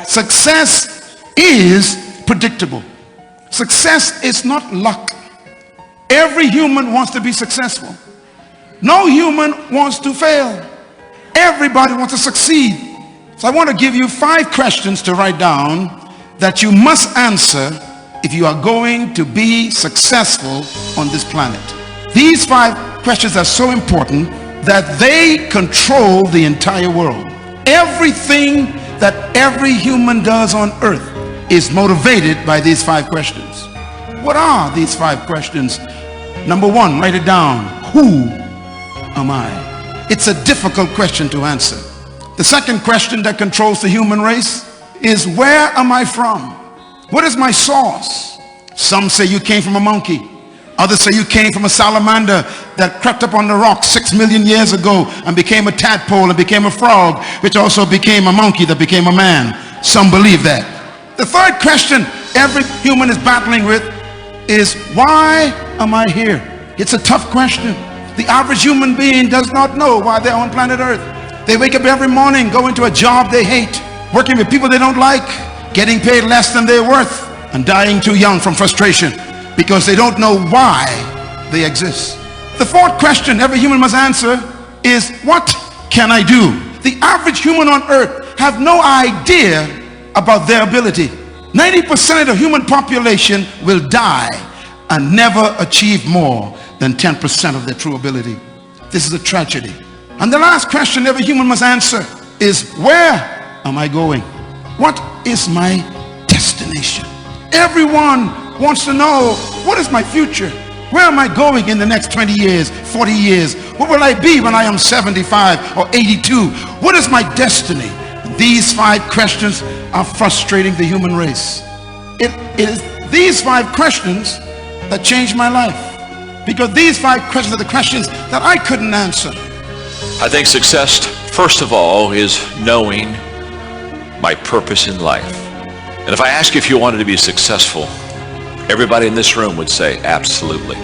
Success is predictable. Success is not luck. Every human wants to be successful. No human wants to fail. Everybody wants to succeed. So I want to give you 5 questions to write down that you must answer if you are going to be successful on this planet. These 5 questions are so important that they control the entire world. Everything that every human does on earth is motivated by these 5 questions. What are these 5 questions? Number 1, write it down. Who am I? It's a difficult question to answer. The second question that controls the human race is, where am I from? What is my source? Some say you came from a monkey. Others say you came from a salamander that crept up on the rock 6 million years ago and became a tadpole and became a frog, which also became a monkey that became a man. Some believe that. The third question every human is battling with is, why am I here? It's a tough question. The average human being does not know why they're on planet Earth. They wake up every morning, go into a job they hate, working with people they don't like, getting paid less than they're worth, and dying too young from frustration because they don't know why they exist. The fourth question every human must answer is, what can I do? The average human on earth have no idea about their ability. 90% of the human population will die and never achieve more than 10% of their true ability. This is a tragedy. And the last question every human must answer is, where am I going? What is my destination? Everyone wants to know, what is my future? Where am I going in the next 20 years, 40 years? What will I be when I am 75 or 82? What is my destiny? These 5 questions are frustrating the human race. It is these 5 questions that changed my life, because these 5 questions are the questions that I couldn't answer. I think success, first of all, is knowing my purpose in life. And if I ask you if you wanted to be successful, everybody in this room would say, absolutely.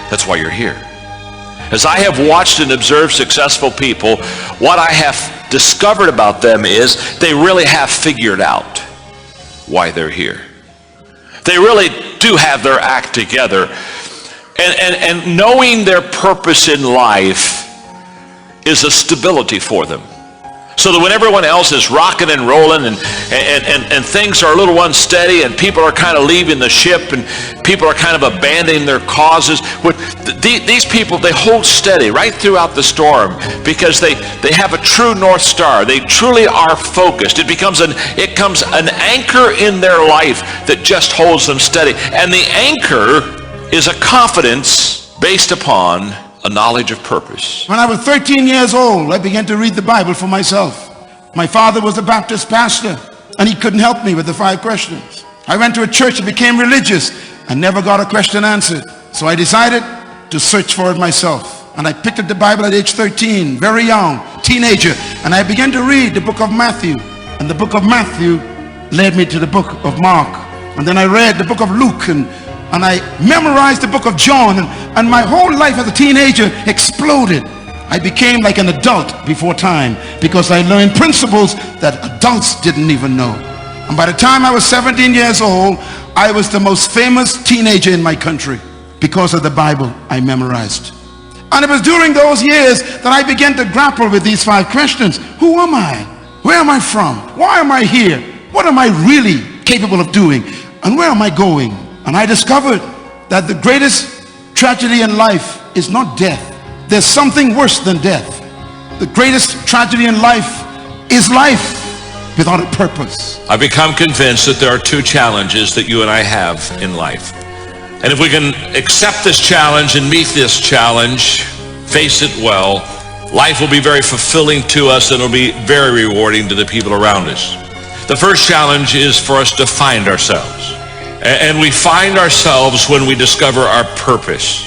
That's why you're here. As I have watched and observed successful people, what I have discovered about them is they really have figured out why they're here. They really do have their act together. And knowing their purpose in life is a stability for them. So that when everyone else is rocking and rolling and things are a little unsteady and people are kind of leaving the ship and people are kind of abandoning their causes, these people, they hold steady right throughout the storm because they have a true North Star. They truly are focused. It becomes an anchor in their life that just holds them steady. And the anchor is a confidence based upon a knowledge of purpose. When I was 13 years old, I began to read the Bible for myself. My father was a Baptist pastor, and he couldn't help me with the 5 questions. I went to a church and became religious and never got a question answered. So I decided to search for it myself. And I picked up the Bible at age 13, very young, teenager, and I began to read the book of Matthew. And the book of Matthew led me to the book of Mark. And then I read the book of Luke, and I memorized the book of John, and my whole life as a teenager exploded. I became like an adult before time because I learned principles that adults didn't even know. And by the time I was 17 years old, I was the most famous teenager in my country because of the Bible I memorized. And it was during those years that I began to grapple with these 5 questions. Who am I? Where am I from? Why am I here? What am I really capable of doing? And where am I going? And I discovered that the greatest tragedy in life is not death. There's something worse than death. The greatest tragedy in life is life without a purpose. I've become convinced that there are 2 challenges that you and I have in life. And if we can accept this challenge and meet this challenge, face it well, life will be very fulfilling to us and it'll be very rewarding to the people around us. The first challenge is for us to find ourselves. And we find ourselves when we discover our purpose.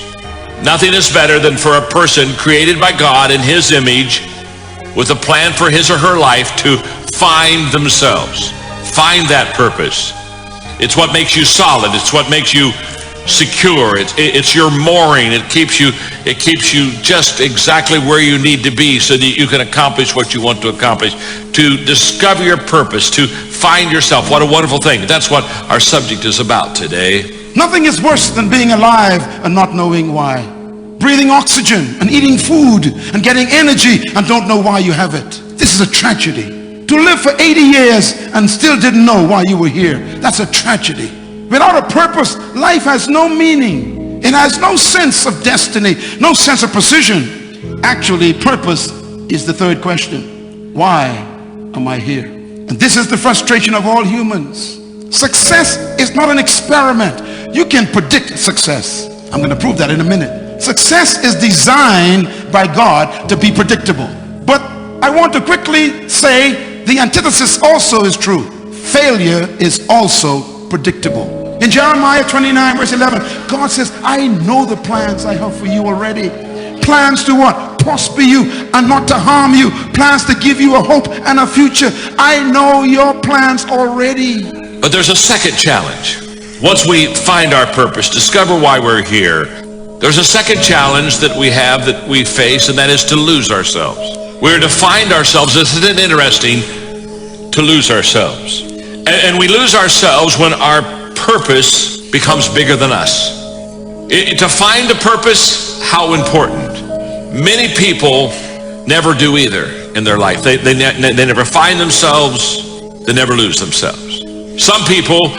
Nothing is better than for a person created by God in His image with a plan for his or her life to find themselves. Find that purpose. It's what makes you solid. It's what makes you secure. It's your mooring. It keeps you just exactly where you need to be so that you can accomplish what you want to accomplish. To discover your purpose, to find yourself. What a wonderful thing. That's what our subject is about today. Nothing is worse than being alive and not knowing why. Breathing oxygen and eating food and getting energy and don't know why you have it. This is a tragedy. To live for 80 years and still didn't know why you were here. That's a tragedy. Without a purpose, life has no meaning. It has no sense of destiny, no sense of precision. Actually, purpose is the third question. Why am I here? And this is the frustration of all humans. Success is not an experiment. You can predict success. I'm going to prove that in a minute. Success is designed by God to be predictable. But I want to quickly say the antithesis also is true. Failure is also predictable. In Jeremiah 29 verse 11, God says, I know the plans I have for you already. Plans to what? Prosper you and not to harm you. Plans to give you a hope and a future. I know your plans already. But there's a second challenge. Once we find our purpose, discover why we're here, there's a second challenge that we have, that we face, and that is to lose ourselves. We're to find ourselves. Isn't it interesting to lose ourselves? And we lose ourselves when our purpose becomes bigger than us. To find a purpose, how important. Many people never do either in their life. They never find themselves. They never lose themselves. Some people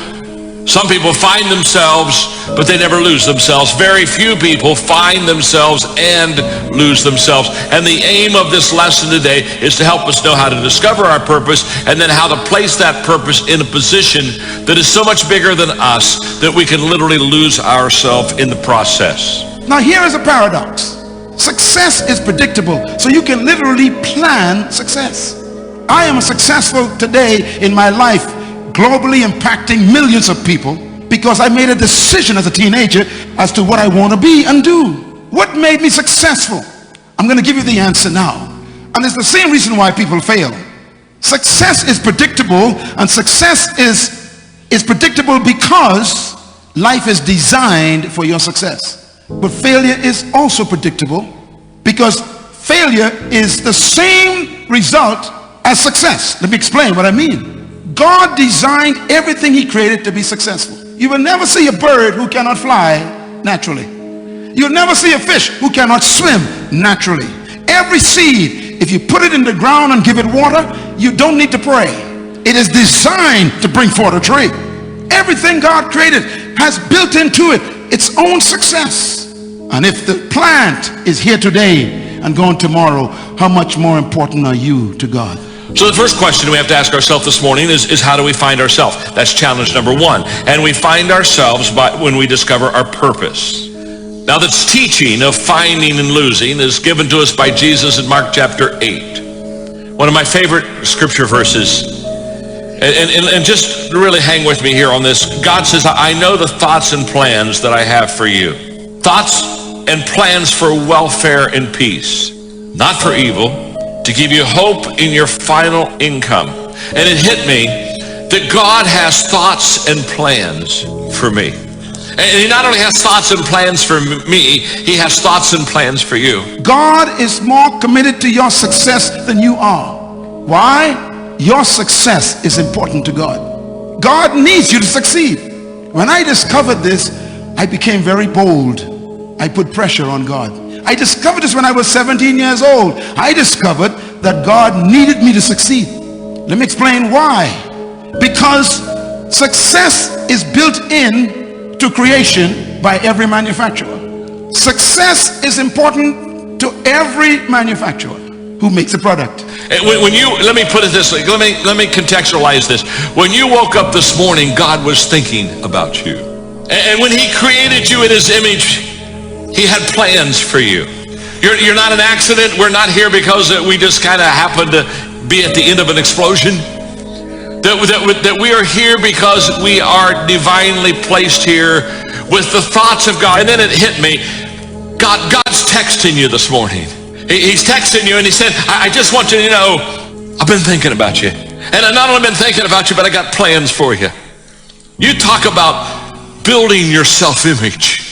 find themselves, but they never lose themselves. Very few people find themselves and lose themselves. And the aim of this lesson today is to help us know how to discover our purpose, and then how to place that purpose in a position that is so much bigger than us that we can literally lose ourselves in the process. Now here is a paradox. Success is predictable, so you can literally plan success. I am successful today in my life, globally impacting millions of people, because I made a decision as a teenager as to what I want to be and do. What made me successful? I'm going to give you the answer now. And it's the same reason why people fail. Success is predictable, and success is predictable because life is designed for your success. But failure is also predictable because failure is the same result as success. Let me explain what I mean. God designed everything he created to be successful. You will never see a bird who cannot fly naturally. You'll never see a fish who cannot swim naturally. Every seed, if you put it in the ground and give it water, you don't need to pray. It is designed to bring forth a tree. Everything God created has built into it its own success. And if the plant is here today and gone tomorrow, how much more important are you to God? So the first question we have to ask ourselves this morning is how do we find ourselves? That's challenge number one. And we find ourselves when we discover our purpose. Now, this teaching of finding and losing is given to us by Jesus in Mark chapter 8. One of my favorite scripture verses. And just really hang with me here on this. God says, I know the thoughts and plans that I have for you. Thoughts and plans for welfare and peace, not for evil, to give you hope in your final income. And it hit me that God has thoughts and plans for me. And he not only has thoughts and plans for me, he has thoughts and plans for you. God is more committed to your success than you are. Why? Your success is important to God. God needs you to succeed. When I discovered this, I became very bold. I put pressure on God. I discovered this when I was 17 years old. I discovered that God needed me to succeed. Let me explain why. Because success is built in to creation by every manufacturer. Success is important to every manufacturer who makes a product. Let me put it this way. Let me contextualize this. When you woke up this morning, God was thinking about you. And when he created you in his image, he had plans for you. You're not an accident. We're not here because we just kind of happened to be at the end of an explosion. That we are here because we are divinely placed here with the thoughts of God. And then it hit me. God's texting you this morning. He's texting you and he said, I just want you to know, I've been thinking about you. And I've not only been thinking about you, but I got plans for you. You talk about building your self-image.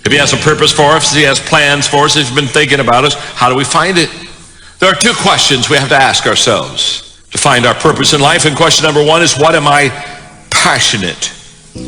If he has a purpose for us, he has plans for us, he's been thinking about us, how do we find it? There are two questions we have to ask ourselves. to find our purpose in life. And question number one is, what am I passionate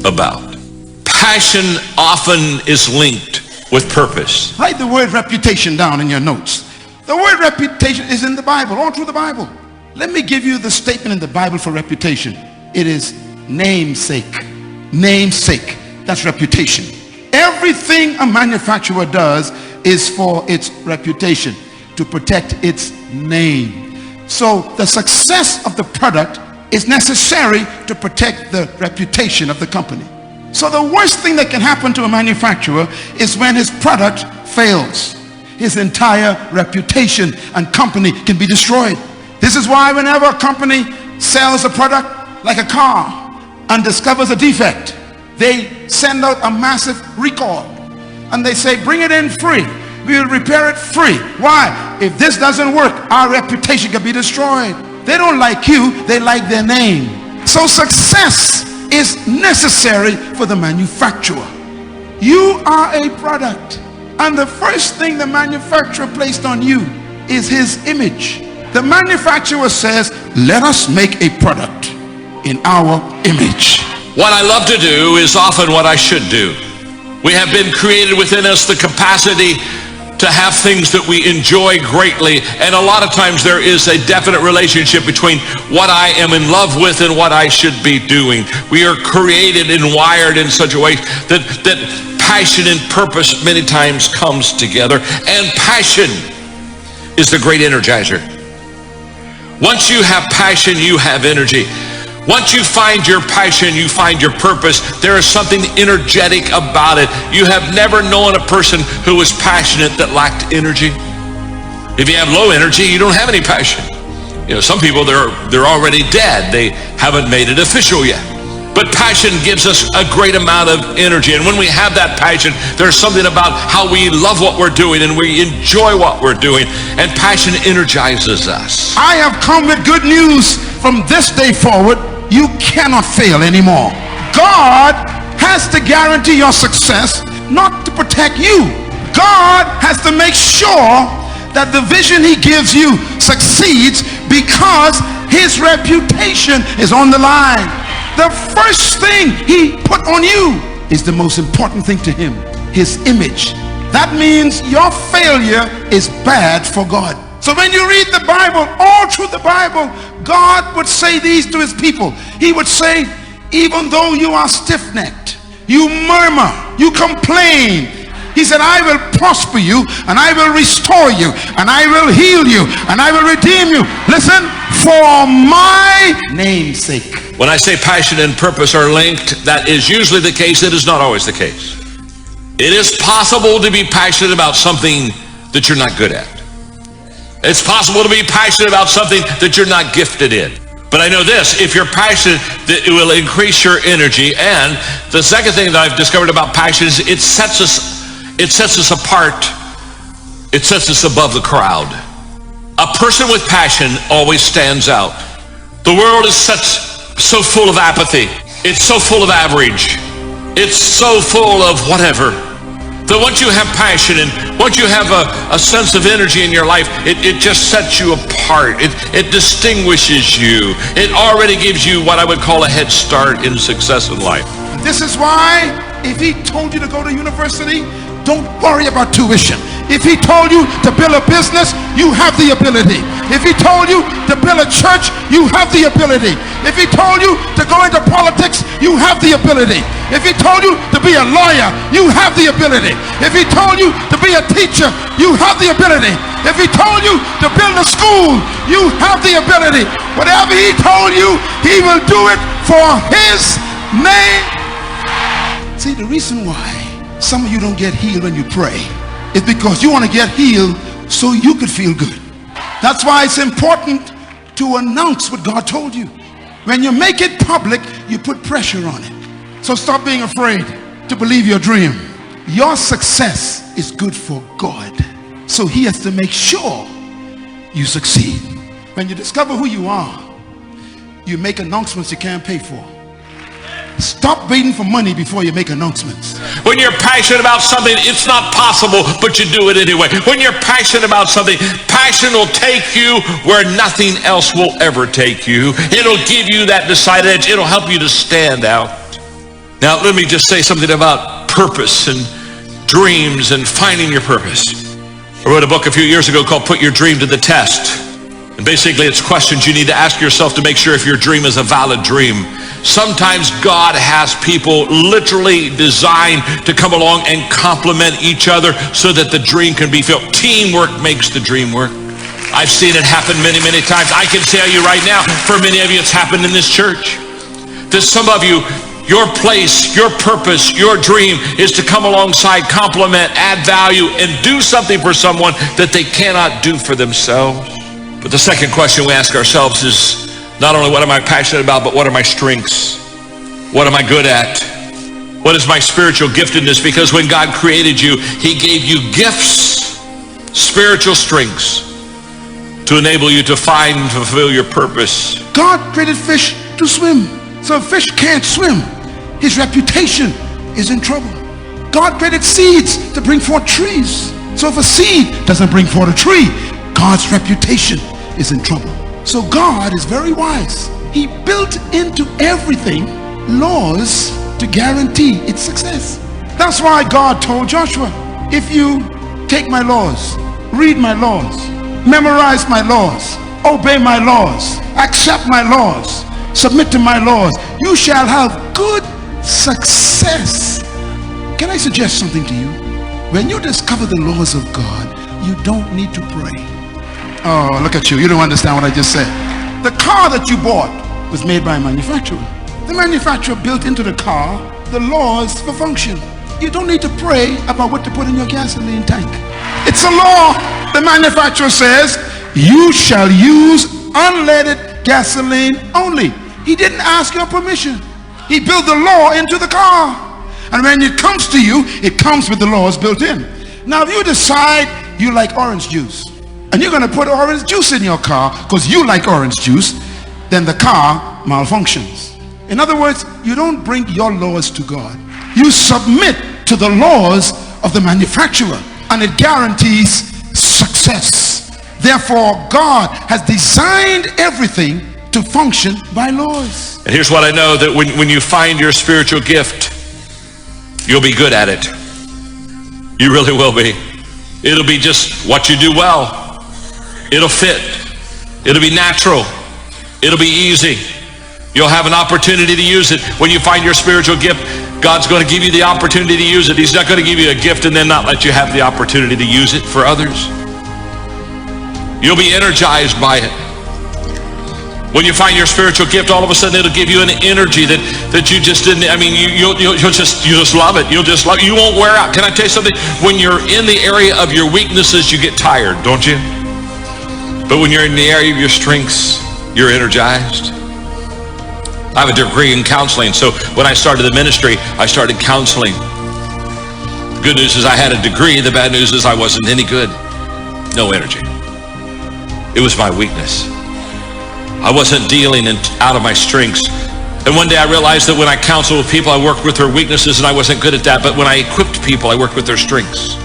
about? Passion often is linked with purpose. Write the word reputation down in your notes. The word reputation is in the Bible, all through the Bible. Let me give you the statement in the Bible for reputation. It is namesake. Namesake. That's reputation. Everything a manufacturer does is for its reputation, to protect its name. So the success of the product is necessary to protect the reputation of the company. So the worst thing that can happen to a manufacturer is when his product fails. His entire reputation and company can be destroyed. This is why whenever a company sells a product like a car and discovers a defect, they send out a massive recall and they say, bring it in free. We will repair it free. Why? If this doesn't work, our reputation can be destroyed. They don't like you, they like their name. So success is necessary for the manufacturer. You are a product, and the first thing the manufacturer placed on you is his image. The manufacturer says, let us make a product in our image. What I love to do is often what I should do. We have been created within us the capacity to have things that we enjoy greatly, and a lot of times there is a definite relationship between what I am in love with and what I should be doing. We are created and wired in such a way that passion and purpose many times comes together, and passion is the great energizer. Once you have passion, you have energy. Once you find your passion, you find your purpose, there is something energetic about it. You have never known a person who was passionate that lacked energy. If you have low energy, you don't have any passion. You know, some people, they're already dead. They haven't made it official yet. But passion gives us a great amount of energy. And when we have that passion, there's something about how we love what we're doing and we enjoy what we're doing. And passion energizes us. I have come with good news. From this day forward, you cannot fail anymore. God has to guarantee your success, not to protect you. God has to make sure that the vision he gives you succeeds because his reputation is on the line. The first thing he put on you is the most important thing to him, his image. That means your failure is bad for God. So when you read the Bible, all through the Bible, God would say these to his people. He would say, even though you are stiff-necked, you murmur, you complain, he said, I will prosper you, and I will restore you, and I will heal you, and I will redeem you. Listen, for my name's sake. When I say passion and purpose are linked, that is usually the case. It is not always the case. It is possible to be passionate about something that you're not good at. It's possible to be passionate about something that you're not gifted in. But I know this, if you're passionate, that it will increase your energy. And the second thing that I've discovered about passion is it sets us apart. It sets us above the crowd. A person with passion always stands out. The world is so full of apathy. It's so full of average. It's so full of whatever. That once you have passion and once you have a sense of energy in your life, it just sets you apart. It distinguishes you. It already gives you what I would call a head start in success in life. This is why if he told you to go to university, don't worry about tuition. If he told you to build a business, you have the ability. If he told you to build a church, you have the ability. If he told you to go into politics, you have the ability. If he told you to be a lawyer, you have the ability. If he told you to be a teacher, you have the ability. If he told you to build a school, you have the ability. Whatever he told you, he will do it for his name. See, the reason why some of you don't get healed when you pray is because you want to get healed so you could feel good. That's why it's important to announce what God told you. When you make it public, you put pressure on it. So stop being afraid to believe your dream. Your success is good for God. So he has to make sure you succeed. When you discover who you are, you make announcements you can't pay for. Stop waiting for money before you make announcements. When you're passionate about something, it's not possible, but you do it anyway. When you're passionate about something, passion will take you where nothing else will ever take you. It'll give you that decided edge. It'll help you to stand out. Now, let me just say something about purpose and dreams and finding your purpose. I wrote a book a few years ago called Put Your Dream to the Test. And basically, it's questions you need to ask yourself to make sure if your dream is a valid dream. Sometimes God has people literally designed to come along and complement each other so that the dream can be filled. Teamwork makes the dream work. I've seen it happen many, many times. I can tell you right now, for many of you, it's happened in this church. That some of you, your place, your purpose, your dream is to come alongside, complement, add value, and do something for someone that they cannot do for themselves. But the second question we ask ourselves is not only what am I passionate about, but what are my strengths? What am I good at? What is my spiritual giftedness? Because when God created you, he gave you gifts, spiritual strengths, to enable you to find and fulfill your purpose. God created fish to swim. So if fish can't swim, his reputation is in trouble. God created seeds to bring forth trees. So if a seed doesn't bring forth a tree, God's reputation is in trouble. So God is very wise. He built into everything laws to guarantee its success. That's why God told Joshua, if you take my laws, read my laws, memorize my laws, obey my laws, accept my laws, submit to my laws, you shall have good success. Can I suggest something to you? When you discover the laws of God, you don't need to pray. Oh, look at you. You don't understand what I just said. The car that you bought was made by a manufacturer. The manufacturer built into the car the laws for function. You don't need to pray about what to put in your gasoline tank. It's a law. The manufacturer says, you shall use unleaded gasoline only. He didn't ask your permission. He built the law into the car. And when it comes to you, it comes with the laws built in. Now, if you decide you like orange juice, and you're going to put orange juice in your car because you like orange juice, then the car malfunctions. In other words, you don't bring your laws to God. You submit to the laws of the manufacturer, and it guarantees success. Therefore, God has designed everything to function by laws. And here's what I know, that when you find your spiritual gift, you'll be good at it. You really will be. It'll be just what you do well. It'll fit. It'll be natural. It'll be easy. You'll have an opportunity to use it. When you find your spiritual gift, God's going to give you the opportunity to use it. He's not going to give you a gift and then not let you have the opportunity to use it for others. You'll be energized by it. When you find your spiritual gift, all of a sudden it'll give you an energy that you just didn't, you'll just love it. You'll just love it. You won't wear out. Can I tell you something? When you're in the area of your weaknesses, you get tired, don't you? But when you're in the area of your strengths, you're energized. I have a degree in counseling, so when I started the ministry, I started counseling. The good news is I had a degree. The bad news is I wasn't any good. No energy. It was my weakness. I wasn't dealing out of my strengths. And one day I realized that when I counseled with people, I worked with their weaknesses, and I wasn't good at that. But when I equipped people, I worked with their strengths.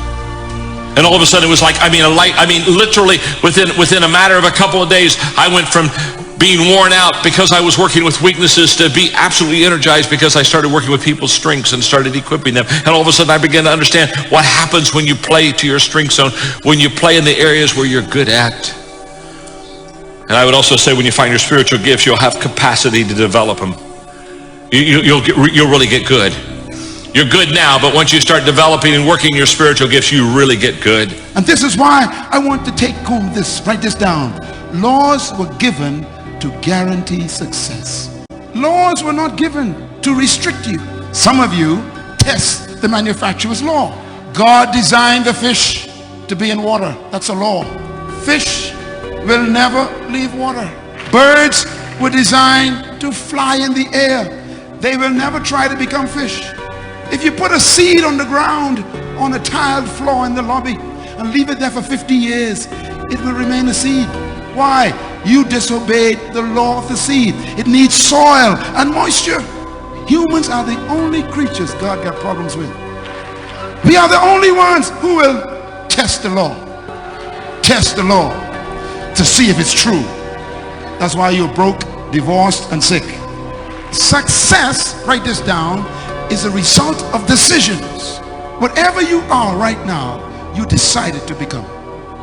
And all of a sudden it was like, literally within a matter of a couple of days, I went from being worn out because I was working with weaknesses to be absolutely energized because I started working with people's strengths and started equipping them. And all of a sudden I began to understand what happens when you play to your strength zone, when you play in the areas where you're good at. And I would also say when you find your spiritual gifts, you'll have capacity to develop them. You'll really get good. You're good now, but once you start developing and working your spiritual gifts, you really get good. And this is why I want to take home this, write this down. Laws were given to guarantee success. Laws were not given to restrict you. Some of you test the manufacturer's law. God designed the fish to be in water. That's a law. Fish will never leave water. Birds were designed to fly in the air. They will never try to become fish. If you put a seed on the ground on a tiled floor in the lobby and leave it there for 50 years, it will remain a seed. Why? You disobeyed the law of the seed. It needs soil and moisture. Humans are the only creatures God got problems with. We are the only ones who will test the law. Test the law. to see if it's true. That's why you're broke, divorced, and sick. Success, write this down, is a result of decisions. Whatever you are right now, you decided to become.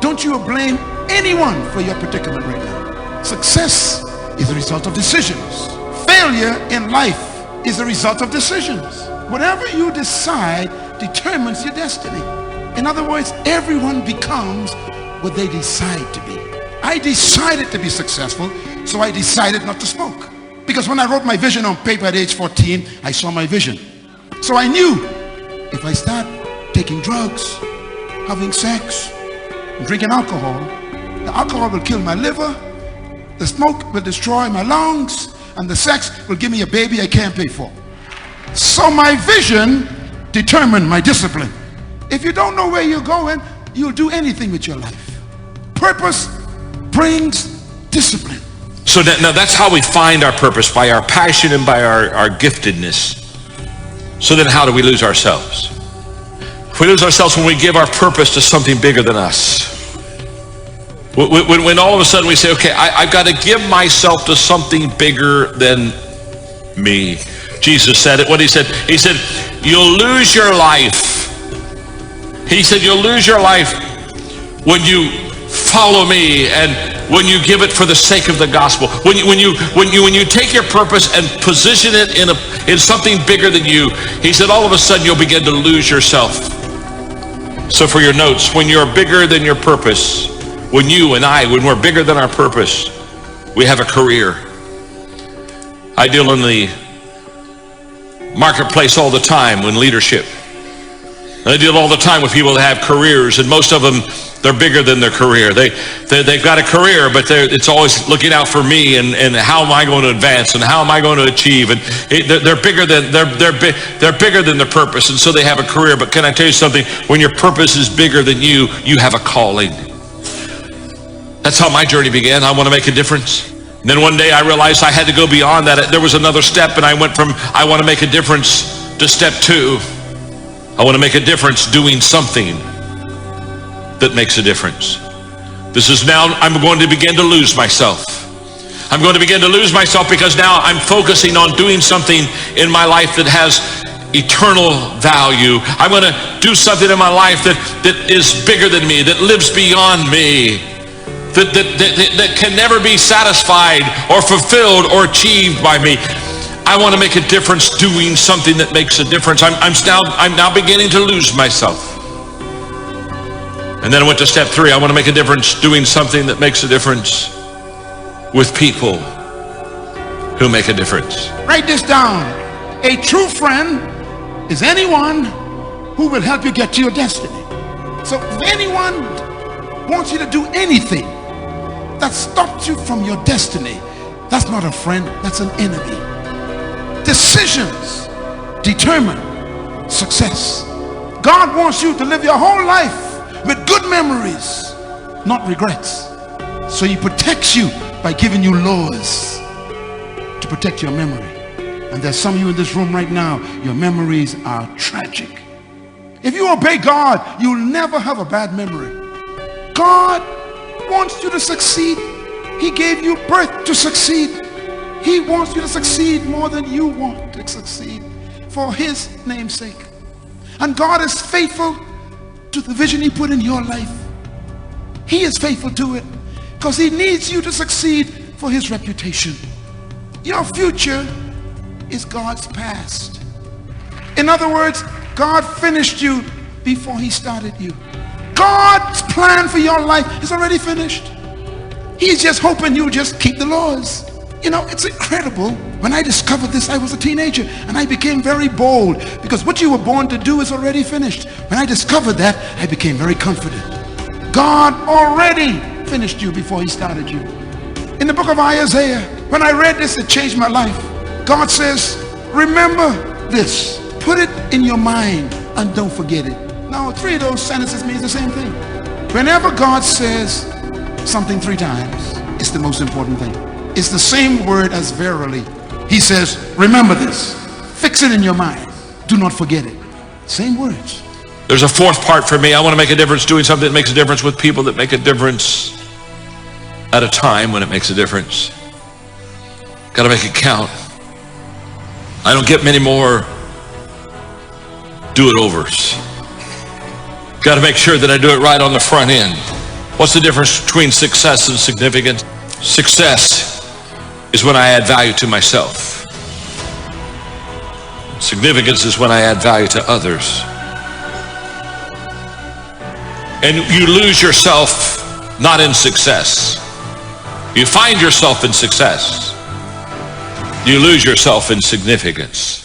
Don't you blame anyone for your predicament right now. Success is a result of decisions. Failure in life is a result of decisions. Whatever you decide determines your destiny. In other words, everyone becomes what they decide to be. I decided to be successful, so I decided not to smoke. Because when I wrote my vision on paper at age 14, I saw my vision. So I knew if I start taking drugs, having sex, drinking alcohol, the alcohol will kill my liver, the smoke will destroy my lungs, and the sex will give me a baby I can't pay for. So my vision determined my discipline. If you don't know where you're going, you'll do anything with your life. Purpose brings discipline. So now that's how we find our purpose, by our passion and by our giftedness. So then how do we lose ourselves? We lose ourselves when we give our purpose to something bigger than us. When all of a sudden we say, okay, I've got to give myself to something bigger than me. Jesus said it. What he said, you'll lose your life. He said, you'll lose your life when you follow me and when you give it for the sake of the gospel. When you take your purpose and position it in something bigger than you, he said, all of a sudden you'll begin to lose yourself. So for your notes, when you're bigger than your purpose, when we're bigger than our purpose, we have a career. I deal in the marketplace all the time in leadership. I deal all the time with people that have careers, and most of them, they're bigger than their career. They've got a career, but it's always looking out for me and how am I going to advance and how am I going to achieve? And they're bigger than their purpose, and so they have a career. But can I tell you something? When your purpose is bigger than you, you have a calling. That's how my journey began. I want to make a difference. And then one day I realized I had to go beyond that. There was another step, and I went from I want to make a difference to step 2. I want to make a difference doing something that makes a difference. This is now I'm going to begin to lose myself. I'm going to begin to lose myself because now I'm focusing on doing something in my life that has eternal value. I'm going to do something in my life that is bigger than me, that lives beyond me, that can never be satisfied or fulfilled or achieved by me. I want to make a difference doing something that makes a difference. I'm now beginning to lose myself. And then I went to step 3. I want to make a difference doing something that makes a difference with people who make a difference. Write this down. A true friend is anyone who will help you get to your destiny. So if anyone wants you to do anything that stops you from your destiny, that's not a friend, that's an enemy. Decisions determine success. God wants you to live your whole life with good memories, not regrets. So he protects you by giving you laws to protect your memory. And there's some of you in this room right now, your memories are tragic. If you obey God, you'll never have a bad memory. God wants you to succeed. He gave you birth to succeed. He wants you to succeed more than you want to succeed for his name's sake. And God is faithful to the vision he put in your life. He is faithful to it because he needs you to succeed for his reputation. Your future is God's past. In other words, God finished you before he started you. God's plan for your life is already finished. He's just hoping you just keep the laws. You know, it's incredible. When I discovered this, I was a teenager and I became very bold because what you were born to do is already finished. When I discovered that, I became very confident. God already finished you before he started you. In the book of Isaiah, when I read this, it changed my life. God says, remember this, put it in your mind and don't forget it. Now, 3 of those sentences means the same thing. Whenever God says something 3 times, it's the most important thing. It's the same word as verily. He says, remember this. Fix it in your mind. Do not forget it. Same words. There's a 4th part for me. I want to make a difference doing something that makes a difference with people that make a difference. at a time when it makes a difference. Got to make it count. I don't get many more do-it-overs. Got to make sure that I do it right on the front end. What's the difference between success and significance? Success is when I add value to myself. Significance is when I add value to others. And you lose yourself not in success. You find yourself in success. You lose yourself in significance.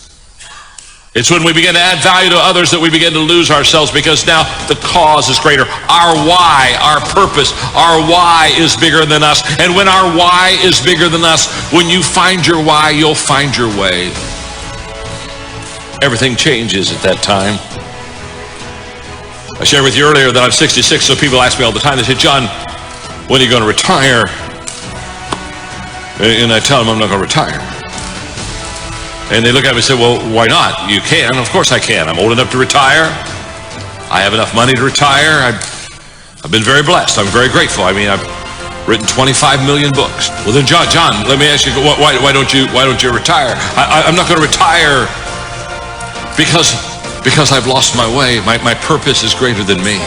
It's when we begin to add value to others that we begin to lose ourselves, because now the cause is greater. Our why, our purpose, our why is bigger than us. And when our why is bigger than us, when you find your why, you'll find your way. Everything changes at that time. I shared with you earlier that I'm 66, so people ask me all the time, they say, John, when are you going to retire? And I tell them I'm not going to retire. And they look at me and say, well, why not? You can. Of course I can. I'm old enough to retire. I have enough money to retire. I've been very blessed. I'm very grateful. I mean, I've written 25 million books. Well then, John, let me ask you, why don't you retire? I'm not going to retire because I've lost my way. My purpose is greater than me.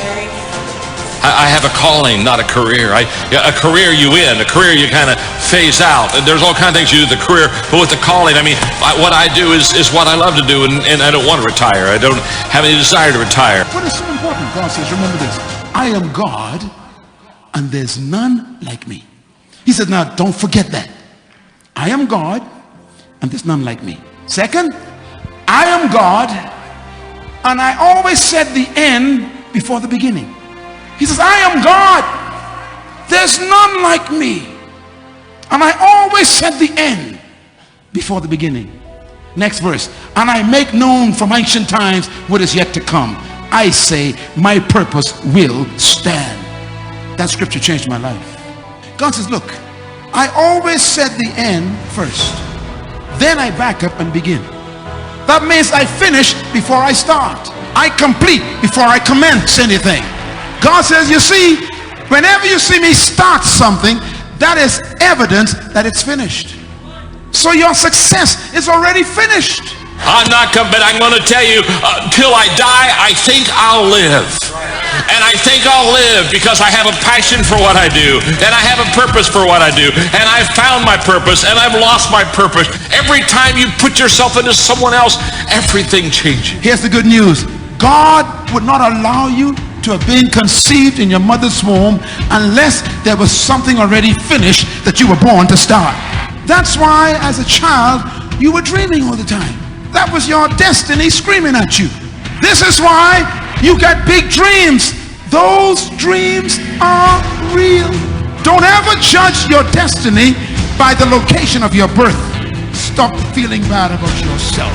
I have a calling, not a career. A career you win, a career you kind of phase out. And there's all kinds of things you do with the career, but with the calling, I mean, what I do is what I love to do, and I don't want to retire. I don't have any desire to retire. What is so important? God says, remember this, I am God, and there's none like me. He said, now don't forget that. I am God, and there's none like me. Second, I am God, and I always set the end before the beginning. He says, I am God. There's none like me. And I always set the end before the beginning. Next verse. And I make known from ancient times what is yet to come. I say, my purpose will stand. That scripture changed my life. God says, look, I always set the end first. Then I back up and begin. That means I finish before I start. I complete before I commence anything. God says, you see, whenever you see me start something, that is evidence that it's finished. So your success is already finished. I'm not coming, but I'm going to tell you, till I die, I think I'll live. And I think I'll live because I have a passion for what I do, and I have a purpose for what I do, and I've found my purpose, and I've lost my purpose. Every time you put yourself into someone else, everything changes. Here's the good news. God would not allow you to have been conceived in your mother's womb unless there was something already finished that you were born to start. That's why as a child you were dreaming all the time. That was your destiny screaming at you. This is why you got big dreams. Those dreams are real. Don't ever judge your destiny by the location of your birth. Stop feeling bad about yourself.